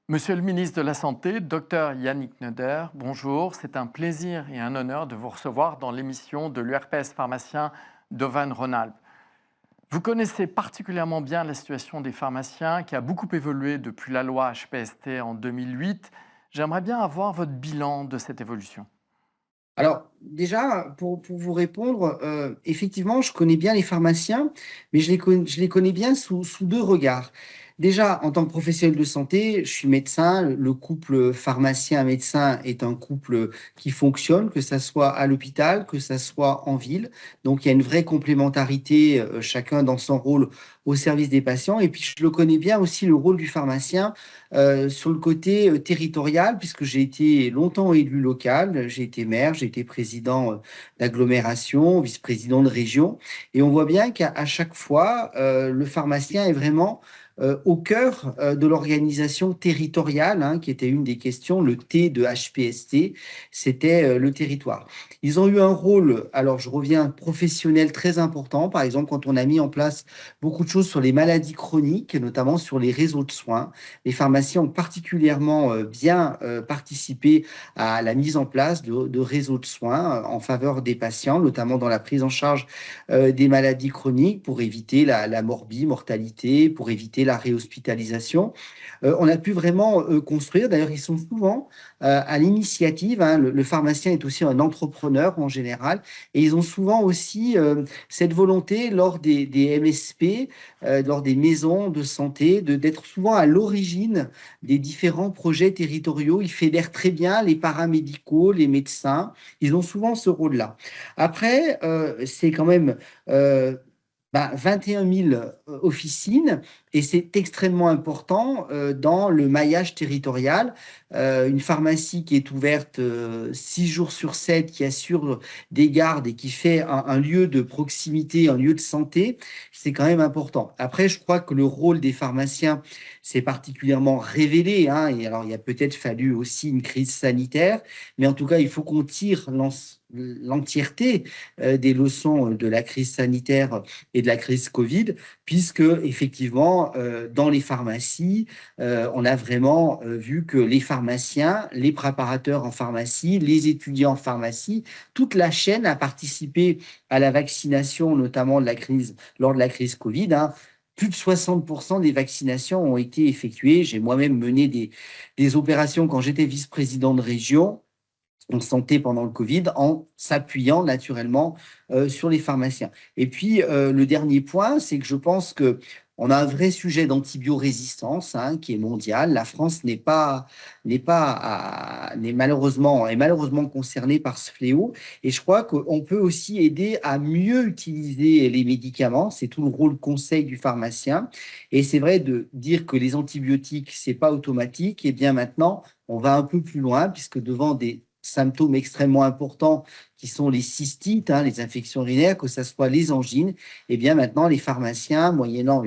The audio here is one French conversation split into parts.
Monsieur le ministre de la Santé, docteur Yannick Neuder, bonjour. C'est un plaisir et un honneur de vous recevoir dans l'émission de l'URPS pharmacien d'Auvergne-Rhône-Alpes. Vous connaissez particulièrement bien la situation des pharmaciens qui a beaucoup évolué depuis la loi HPST en 2008. J'aimerais bien avoir votre bilan de cette évolution. Alors déjà, pour vous répondre, effectivement, je connais bien les pharmaciens, mais je les connais bien sous 2 regards. Déjà, en tant que professionnel de santé, je suis médecin. Le couple pharmacien-médecin est un couple qui fonctionne, que ça soit à l'hôpital, que ça soit en ville. Donc il y a une vraie complémentarité, chacun dans son rôle au service des patients. Et puis je le connais bien aussi le rôle du pharmacien, sur le côté, territorial, puisque j'ai été longtemps élu local. J'ai été maire, j'ai été président, d'agglomération, vice-président de région, et on voit bien qu'à chaque fois, le pharmacien est vraiment, au cœur, de l'organisation territoriale, hein, qui était une des questions. Le T de HPST, c'était, le territoire. Ils ont eu un rôle, alors je reviens, professionnel très important. Par exemple, quand on a mis en place beaucoup de choses sur les maladies chroniques, notamment sur les réseaux de soins, les pharmaciens ont particulièrement, bien, participé à la mise en place de réseaux de soins, en faveur des patients, notamment dans la prise en charge, des maladies chroniques, pour éviter la mortalité, pour éviter la réhospitalisation. On a pu vraiment, construire. D'ailleurs, ils sont souvent, à l'initiative, hein. Le pharmacien est aussi un entrepreneur en général, et ils ont souvent aussi, cette volonté lors des MSP, lors des maisons de santé, d'être souvent à l'origine des différents projets territoriaux. Ils fédèrent très bien les paramédicaux, les médecins. Ils ont souvent ce rôle-là. Après, c'est quand même, 21 000 officines, et c'est extrêmement important, dans le maillage territorial. Une pharmacie qui est ouverte, 6 jours sur 7, qui assure des gardes et qui fait un lieu de proximité, un lieu de santé, c'est quand même important. Après, je crois que le rôle des pharmaciens s'est particulièrement révélé, hein, et alors il a peut-être fallu aussi une crise sanitaire, mais en tout cas, il faut qu'on tire l'entièreté, des leçons de la crise sanitaire et de la crise Covid, puisque effectivement, dans les pharmacies, on a vraiment, vu que les pharmaciens, les préparateurs en pharmacie, les étudiants en pharmacie, toute la chaîne a participé à la vaccination, notamment lors de la crise Covid, hein. Plus de 60% des vaccinations ont été effectuées. J'ai moi-même mené des opérations quand j'étais vice-président de région en santé pendant le Covid, en s'appuyant naturellement, sur les pharmaciens. Et puis, le dernier point, c'est que je pense que on a un vrai sujet d'antibiorésistance, hein, qui est mondial. La France est malheureusement concernée par ce fléau. Et je crois qu'on peut aussi aider à mieux utiliser les médicaments. C'est tout le rôle conseil du pharmacien. Et c'est vrai de dire que les antibiotiques, c'est pas automatique. Et bien maintenant, on va un peu plus loin, puisque devant des symptômes extrêmement importants qui sont les cystites, hein, les infections urinaires, que ce soit les angines, et bien maintenant les pharmaciens, moyennant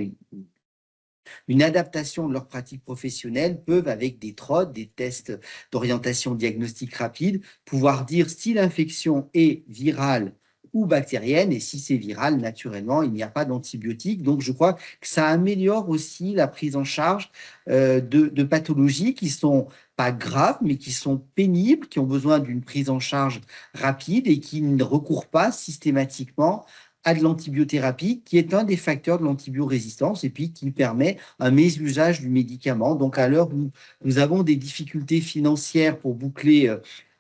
une adaptation de leur pratique professionnelle, peuvent, avec des TROD, des tests d'orientation diagnostique rapide, pouvoir dire si l'infection est virale ou bactérienne, et si c'est viral, naturellement, il n'y a pas d'antibiotique. Donc, je crois que ça améliore aussi la prise en charge, de pathologies qui sont pas graves, mais qui sont pénibles, qui ont besoin d'une prise en charge rapide et qui ne recourent pas systématiquement à de l'antibiothérapie, qui est un des facteurs de l'antibiorésistance et puis qui permet un mésusage du médicament. Donc, à l'heure où nous avons des difficultés financières pour boucler,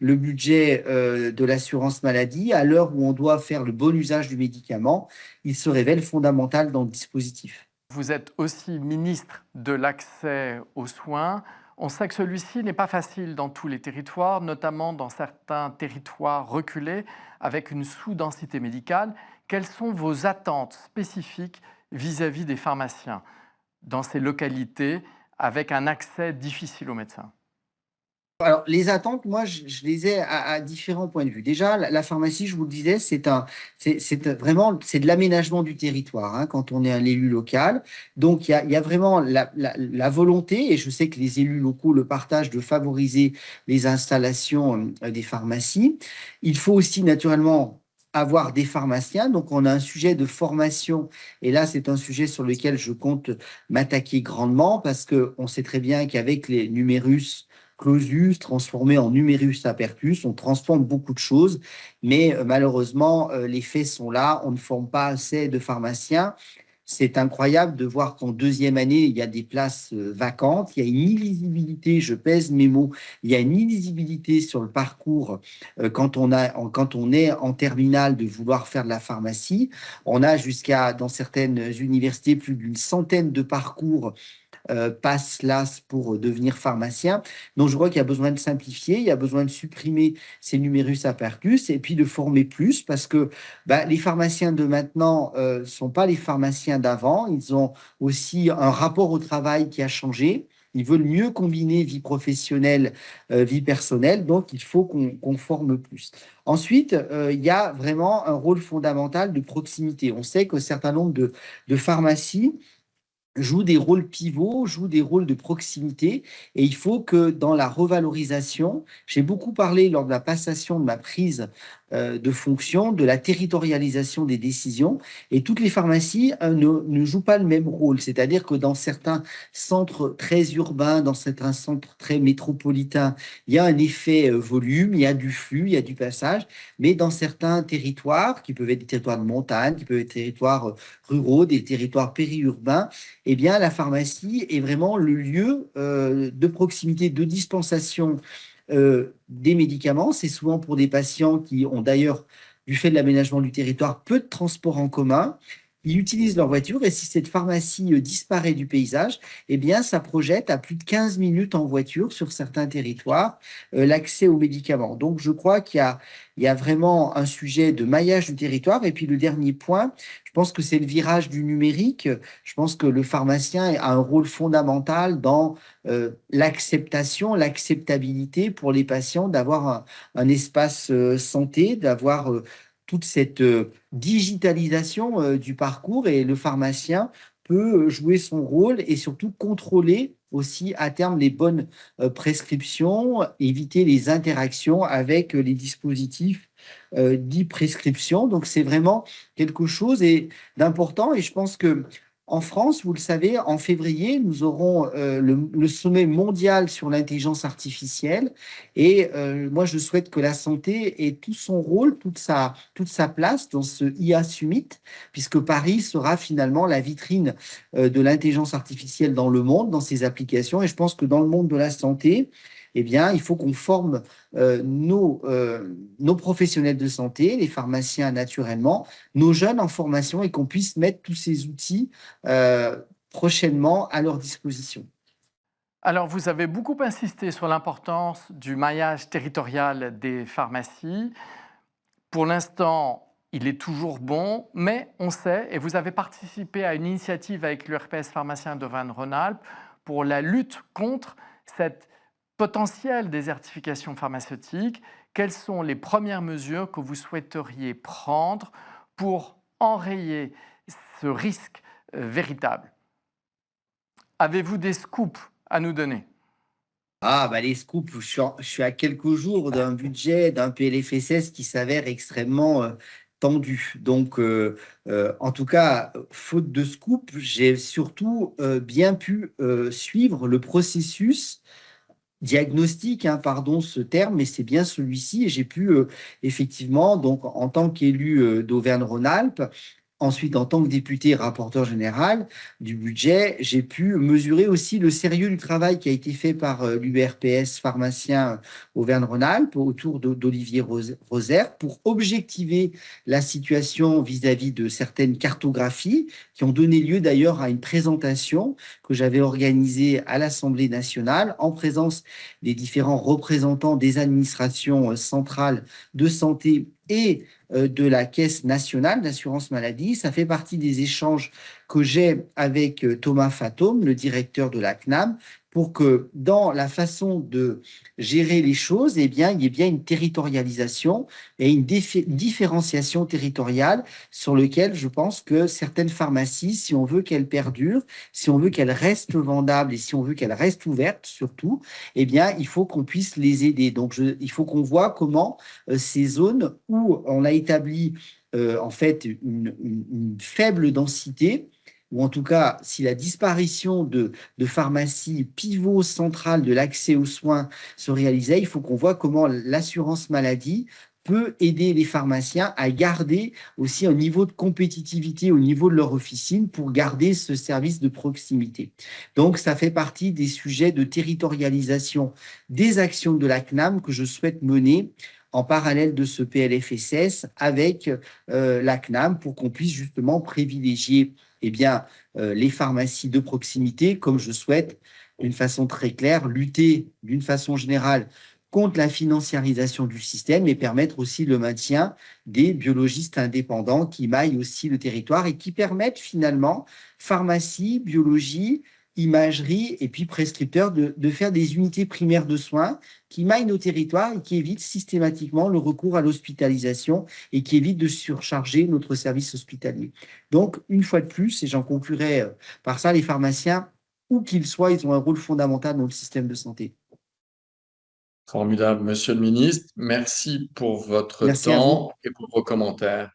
le budget, de l'assurance maladie, à l'heure où on doit faire le bon usage du médicament, il se révèle fondamental dans le dispositif. Vous êtes aussi ministre de l'accès aux soins. On sait que celui-ci n'est pas facile dans tous les territoires, notamment dans certains territoires reculés avec une sous-densité médicale. Quelles sont vos attentes spécifiques vis-à-vis des pharmaciens dans ces localités avec un accès difficile aux médecins? Alors, les attentes, moi, je les ai à différents points de vue. Déjà, la pharmacie, je vous le disais, vraiment, c'est de l'aménagement du territoire, hein, quand on est un élu local. Donc, il y a vraiment la volonté, et je sais que les élus locaux le partagent, de favoriser les installations, des pharmacies. Il faut aussi, naturellement, avoir des pharmaciens. Donc, on a un sujet de formation. Et là, c'est un sujet sur lequel je compte m'attaquer grandement parce qu'on sait très bien qu'avec les numérus clausus transformés en numerus apertus, on transforme beaucoup de choses. Mais malheureusement, les faits sont là. On ne forme pas assez de pharmaciens. C'est incroyable de voir qu'en deuxième année, il y a des places vacantes, il y a une illisibilité, je pèse mes mots, il y a une illisibilité sur le parcours quand on est en terminale de vouloir faire de la pharmacie. On a jusqu'à, dans certaines universités, plus d'une centaine de parcours passe l'AS pour devenir pharmacien. Donc, je crois qu'il y a besoin de simplifier, il y a besoin de supprimer ces numérus apertus et puis de former plus parce que les pharmaciens de maintenant ne sont pas les pharmaciens d'avant. Ils ont aussi un rapport au travail qui a changé. Ils veulent mieux combiner vie professionnelle, vie personnelle. Donc, il faut qu'on forme plus. Ensuite, il y a vraiment un rôle fondamental de proximité. On sait qu'un certain nombre de pharmacies jouent des rôles pivots, jouent des rôles de proximité. Et il faut que dans la revalorisation, j'ai beaucoup parlé lors de la passation de ma prise de fonction, de la territorialisation des décisions. Et toutes les pharmacies ne jouent pas le même rôle. C'est-à-dire que dans certains centres très urbains, dans certains centres très métropolitains, il y a un effet volume, il y a du flux, il y a du passage. Mais dans certains territoires, qui peuvent être des territoires de montagne, qui peuvent être des territoires ruraux, des territoires périurbains, eh bien, la pharmacie est vraiment le lieu de proximité, de dispensation des médicaments. C'est souvent pour des patients qui ont d'ailleurs, du fait de l'aménagement du territoire, peu de transports en commun. Ils utilisent leur voiture et si cette pharmacie disparaît du paysage, eh bien, ça projette à plus de 15 minutes en voiture sur certains territoires l'accès aux médicaments. Donc, je crois il y a vraiment un sujet de maillage du territoire. Et puis, le dernier point, je pense que c'est le virage du numérique. Je pense que le pharmacien a un rôle fondamental dans l'acceptation, l'acceptabilité pour les patients d'avoir un espace santé, d'avoir toute cette digitalisation du parcours et le pharmacien peut jouer son rôle et surtout contrôler aussi à terme les bonnes prescriptions, éviter les interactions avec les dispositifs dits prescription. Donc c'est vraiment quelque chose d'important et je pense que en France, vous le savez, en février, nous aurons le sommet mondial sur l'intelligence artificielle. Et moi, je souhaite que la santé ait tout son rôle, toute sa place dans ce IA Summit, puisque Paris sera finalement la vitrine de l'intelligence artificielle dans le monde, dans ses applications. Et je pense que dans le monde de la santé, eh bien, il faut qu'on forme nos professionnels de santé, les pharmaciens naturellement, nos jeunes en formation et qu'on puisse mettre tous ces outils prochainement à leur disposition. Alors, vous avez beaucoup insisté sur l'importance du maillage territorial des pharmacies. Pour l'instant, il est toujours bon, mais on sait, et vous avez participé à une initiative avec l'URPS pharmacien d'Auvergne-Rhône-Alpes pour la lutte contre cette potentielle désertification pharmaceutique. Quelles sont les premières mesures que vous souhaiteriez prendre pour enrayer ce risque véritable? Avez-vous des scoops à nous donner? Les scoops, je suis à quelques jours d'un budget, d'un PLFSS qui s'avère extrêmement tendu. Donc, en tout cas, faute de scoop, j'ai surtout bien pu suivre le processus diagnostic, hein, pardon ce terme, mais c'est bien celui-ci. Et j'ai pu effectivement, donc en tant qu'élu d'Auvergne-Rhône-Alpes, ensuite, en tant que député rapporteur général du budget, j'ai pu mesurer aussi le sérieux du travail qui a été fait par l'URPS pharmacien Auvergne-Rhône-Alpes autour d'Olivier Roser pour objectiver la situation vis-à-vis de certaines cartographies qui ont donné lieu d'ailleurs à une présentation que j'avais organisée à l'Assemblée nationale en présence des différents représentants des administrations centrales de santé et de la Caisse nationale d'assurance maladie. Ça fait partie des échanges que j'ai avec Thomas Fatome, le directeur de la CNAM, pour que dans la façon de gérer les choses, eh bien, il y ait bien une territorialisation et une différenciation territoriale sur lequel je pense que certaines pharmacies, si on veut qu'elles perdurent, si on veut qu'elles restent vendables et si on veut qu'elles restent ouvertes surtout, eh bien, il faut qu'on puisse les aider. Donc, il faut qu'on voit comment ces zones où on a établi en fait une faible densité, ou en tout cas, si la disparition de pharmacies pivot central de l'accès aux soins se réalisait, il faut qu'on voit comment l'assurance maladie peut aider les pharmaciens à garder aussi un niveau de compétitivité au niveau de leur officine pour garder ce service de proximité. Donc, ça fait partie des sujets de territorialisation des actions de la CNAM que je souhaite mener en parallèle de ce PLFSS avec la CNAM pour qu'on puisse justement privilégier eh bien, les pharmacies de proximité, comme je souhaite, d'une façon très claire, lutter d'une façon générale contre la financiarisation du système et permettre aussi le maintien des biologistes indépendants qui maillent aussi le territoire et qui permettent finalement pharmacie, biologie, imagerie et puis prescripteurs de faire des unités primaires de soins qui maillent nos territoires et qui évitent systématiquement le recours à l'hospitalisation et qui évitent de surcharger notre service hospitalier. Donc, une fois de plus, et j'en conclurai par ça, les pharmaciens, où qu'ils soient, ils ont un rôle fondamental dans le système de santé. Formidable, Monsieur le ministre. Merci pour votre Merci à vous. temps et pour vos commentaires.